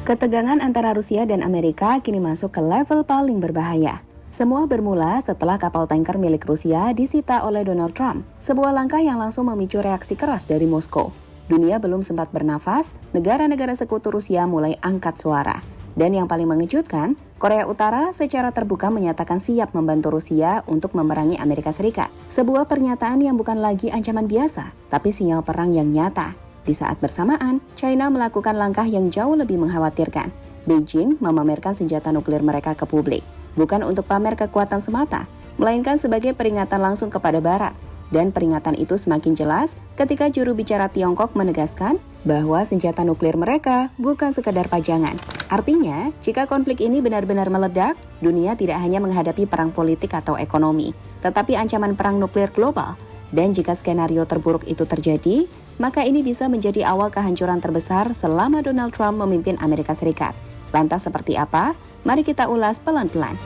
Ketegangan antara Rusia dan Amerika kini masuk ke level paling berbahaya. Semua bermula setelah kapal tanker milik Rusia disita oleh Donald Trump, sebuah langkah yang langsung memicu reaksi keras dari Moskow. Dunia belum sempat bernafas, negara-negara sekutu Rusia mulai angkat suara. Dan yang paling mengejutkan, Korea Utara secara terbuka menyatakan siap membantu Rusia untuk memerangi Amerika Serikat. Sebuah pernyataan yang bukan lagi ancaman biasa, tapi sinyal perang yang nyata. Di saat bersamaan, China melakukan langkah yang jauh lebih mengkhawatirkan. Beijing memamerkan senjata nuklir mereka ke publik, bukan untuk pamer kekuatan semata, melainkan sebagai peringatan langsung kepada Barat. Dan peringatan itu semakin jelas ketika juru bicara Tiongkok menegaskan bahwa senjata nuklir mereka bukan sekadar pajangan. Artinya, jika konflik ini benar-benar meledak, dunia tidak hanya menghadapi perang politik atau ekonomi, tetapi ancaman perang nuklir global. Dan jika skenario terburuk itu terjadi, maka ini bisa menjadi awal kehancuran terbesar selama Donald Trump memimpin Amerika Serikat. Lantas seperti apa? Mari kita ulas pelan-pelan.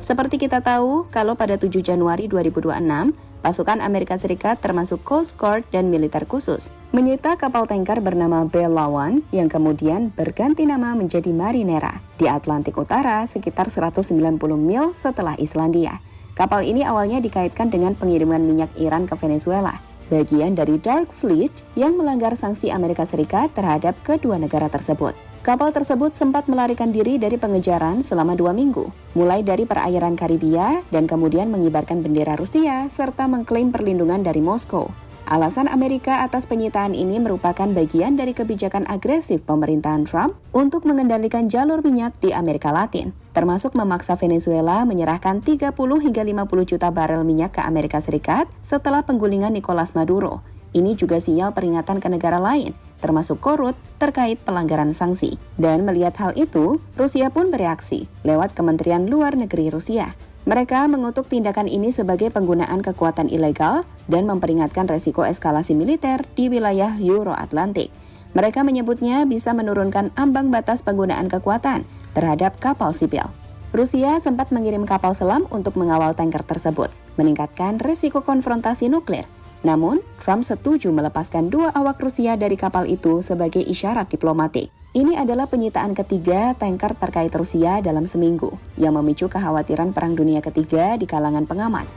Seperti kita tahu, kalau pada 7 Januari 2026, pasukan Amerika Serikat termasuk Coast Guard dan militer khusus menyita kapal tanker bernama Bella One yang kemudian berganti nama menjadi Marinera di Atlantik Utara sekitar 190 mil setelah Islandia. Kapal ini awalnya dikaitkan dengan pengiriman minyak Iran ke Venezuela, bagian dari Dark Fleet yang melanggar sanksi Amerika Serikat terhadap kedua negara tersebut. Kapal tersebut sempat melarikan diri dari pengejaran selama 2 minggu, mulai dari perairan Karibia dan kemudian mengibarkan bendera Rusia serta mengklaim perlindungan dari Moskow. Alasan Amerika atas penyitaan ini merupakan bagian dari kebijakan agresif pemerintahan Trump untuk mengendalikan jalur minyak di Amerika Latin, termasuk memaksa Venezuela menyerahkan 30 hingga 50 juta barel minyak ke Amerika Serikat setelah penggulingan Nicolas Maduro. Ini juga sinyal peringatan ke negara lain, termasuk Korut, terkait pelanggaran sanksi. Dan melihat hal itu, Rusia pun bereaksi lewat Kementerian Luar Negeri Rusia. Mereka mengutuk tindakan ini sebagai penggunaan kekuatan ilegal dan memperingatkan resiko eskalasi militer di wilayah Euro-Atlantik. Mereka menyebutnya bisa menurunkan ambang batas penggunaan kekuatan terhadap kapal sipil. Rusia sempat mengirim kapal selam untuk mengawal tanker tersebut, meningkatkan risiko konfrontasi nuklir. Namun, Trump setuju melepaskan 2 awak Rusia dari kapal itu sebagai isyarat diplomatik. Ini adalah penyitaan ketiga tanker terkait Rusia dalam seminggu, yang memicu kekhawatiran Perang Dunia Ketiga di kalangan pengamat.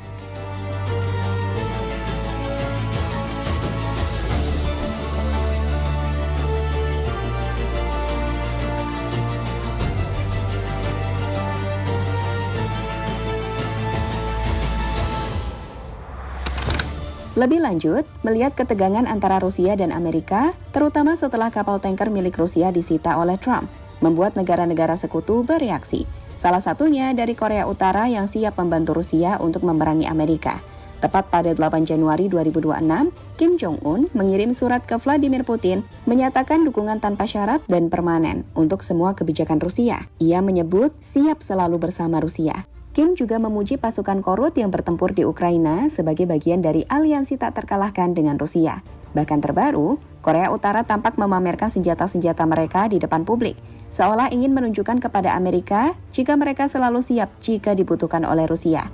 Lebih lanjut, melihat ketegangan antara Rusia dan Amerika, terutama setelah kapal tanker milik Rusia disita oleh Trump, membuat negara-negara sekutu bereaksi. Salah satunya dari Korea Utara yang siap membantu Rusia untuk memerangi Amerika. Tepat pada 8 Januari 2026, Kim Jong-un mengirim surat ke Vladimir Putin menyatakan dukungan tanpa syarat dan permanen untuk semua kebijakan Rusia. Ia menyebut siap selalu bersama Rusia. Kim juga memuji pasukan Korut yang bertempur di Ukraina sebagai bagian dari aliansi tak terkalahkan dengan Rusia. Bahkan terbaru, Korea Utara tampak memamerkan senjata-senjata mereka di depan publik, seolah ingin menunjukkan kepada Amerika jika mereka selalu siap jika dibutuhkan oleh Rusia.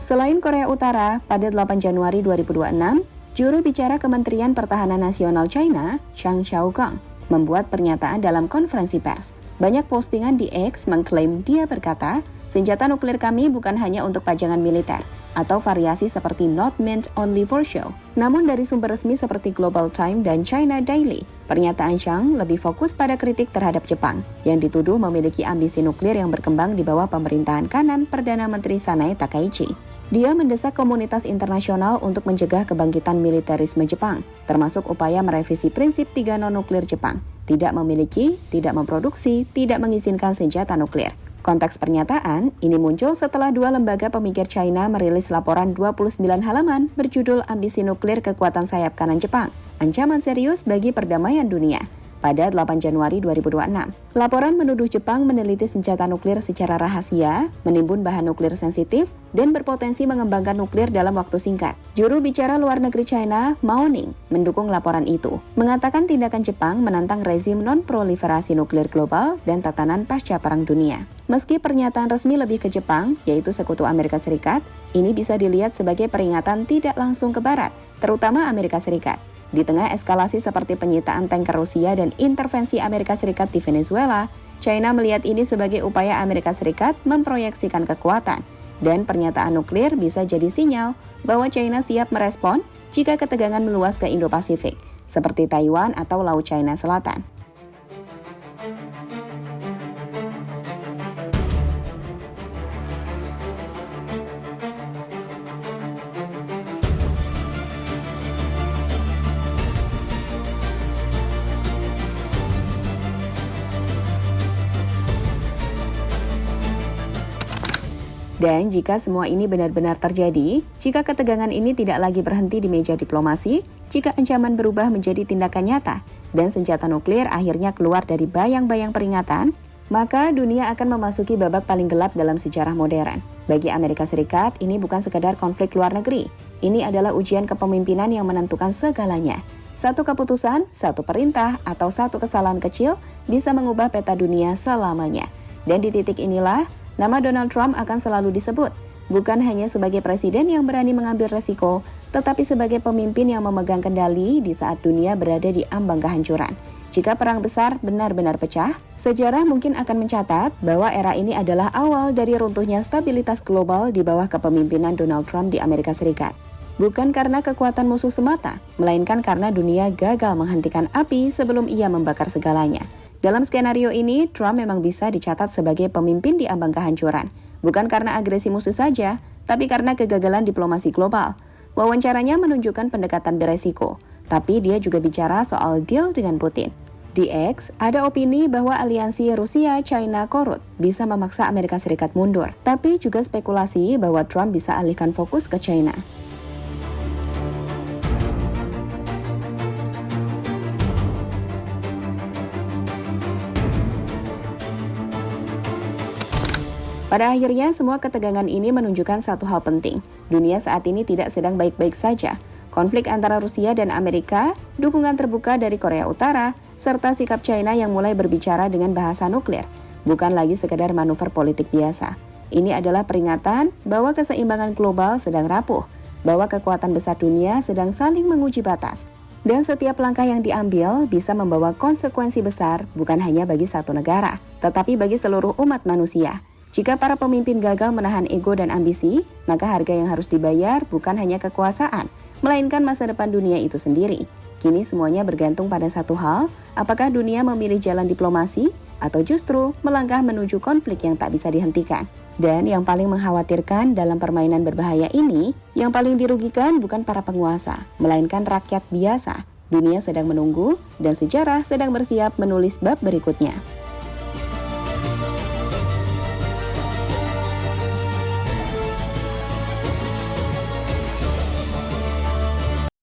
Selain Korea Utara, pada 8 Januari 2026, juru bicara Kementerian Pertahanan Nasional China, Zhang Xiaogang, membuat pernyataan dalam konferensi pers. Banyak postingan di X mengklaim dia berkata, senjata nuklir kami bukan hanya untuk pajangan militer, atau variasi seperti not meant only for show. Namun dari sumber resmi seperti Global Time dan China Daily, pernyataan Zhang lebih fokus pada kritik terhadap Jepang, yang dituduh memiliki ambisi nuklir yang berkembang di bawah pemerintahan kanan Perdana Menteri Sanae Takaichi. Dia mendesak komunitas internasional untuk mencegah kebangkitan militerisme Jepang, termasuk upaya merevisi prinsip 3 non-nuklir Jepang, tidak memiliki, tidak memproduksi, tidak mengizinkan senjata nuklir. Konteks pernyataan ini muncul setelah 2 lembaga pemikir China merilis laporan 29 halaman berjudul Ambisi Nuklir Kekuatan Sayap Kanan Jepang, Ancaman Serius bagi Perdamaian Dunia, pada 8 Januari 2026. Laporan menuduh Jepang meneliti senjata nuklir secara rahasia, menimbun bahan nuklir sensitif, dan berpotensi mengembangkan nuklir dalam waktu singkat. Juru bicara luar negeri China, Mao Ning, mendukung laporan itu, mengatakan tindakan Jepang menantang rezim non-proliferasi nuklir global dan tatanan pasca Perang Dunia. Meski pernyataan resmi lebih ke Jepang, yaitu Sekutu Amerika Serikat, ini bisa dilihat sebagai peringatan tidak langsung ke Barat, terutama Amerika Serikat. Di tengah eskalasi seperti penyitaan tanker Rusia dan intervensi Amerika Serikat di Venezuela, China melihat ini sebagai upaya Amerika Serikat memproyeksikan kekuatan, dan pernyataan nuklir bisa jadi sinyal bahwa China siap merespon jika ketegangan meluas ke Indo-Pasifik, seperti Taiwan atau Laut China Selatan. Dan jika semua ini benar-benar terjadi, jika ketegangan ini tidak lagi berhenti di meja diplomasi, jika ancaman berubah menjadi tindakan nyata, dan senjata nuklir akhirnya keluar dari bayang-bayang peringatan, maka dunia akan memasuki babak paling gelap dalam sejarah modern. Bagi Amerika Serikat, ini bukan sekadar konflik luar negeri. Ini adalah ujian kepemimpinan yang menentukan segalanya. Satu keputusan, satu perintah, atau satu kesalahan kecil bisa mengubah peta dunia selamanya. Dan di titik inilah, nama Donald Trump akan selalu disebut, bukan hanya sebagai presiden yang berani mengambil resiko, tetapi sebagai pemimpin yang memegang kendali di saat dunia berada di ambang kehancuran. Jika perang besar benar-benar pecah, sejarah mungkin akan mencatat bahwa era ini adalah awal dari runtuhnya stabilitas global di bawah kepemimpinan Donald Trump di Amerika Serikat. Bukan karena kekuatan musuh semata, melainkan karena dunia gagal menghentikan api sebelum ia membakar segalanya. Dalam skenario ini, Trump memang bisa dicatat sebagai pemimpin di ambang kehancuran. Bukan karena agresi musuh saja, tapi karena kegagalan diplomasi global. Wawancaranya menunjukkan pendekatan beresiko, tapi dia juga bicara soal deal dengan Putin. Di X, ada opini bahwa aliansi Rusia-China korut bisa memaksa Amerika Serikat mundur, tapi juga spekulasi bahwa Trump bisa alihkan fokus ke China. Pada akhirnya, semua ketegangan ini menunjukkan satu hal penting. Dunia saat ini tidak sedang baik-baik saja. Konflik antara Rusia dan Amerika, dukungan terbuka dari Korea Utara, serta sikap China yang mulai berbicara dengan bahasa nuklir, bukan lagi sekedar manuver politik biasa. Ini adalah peringatan bahwa keseimbangan global sedang rapuh, bahwa kekuatan besar dunia sedang saling menguji batas. Dan setiap langkah yang diambil bisa membawa konsekuensi besar bukan hanya bagi satu negara, tetapi bagi seluruh umat manusia. Jika para pemimpin gagal menahan ego dan ambisi, maka harga yang harus dibayar bukan hanya kekuasaan, melainkan masa depan dunia itu sendiri. Kini semuanya bergantung pada satu hal, apakah dunia memilih jalan diplomasi atau justru melangkah menuju konflik yang tak bisa dihentikan. Dan yang paling mengkhawatirkan dalam permainan berbahaya ini, yang paling dirugikan bukan para penguasa, melainkan rakyat biasa. Dunia sedang menunggu dan sejarah sedang bersiap menulis bab berikutnya.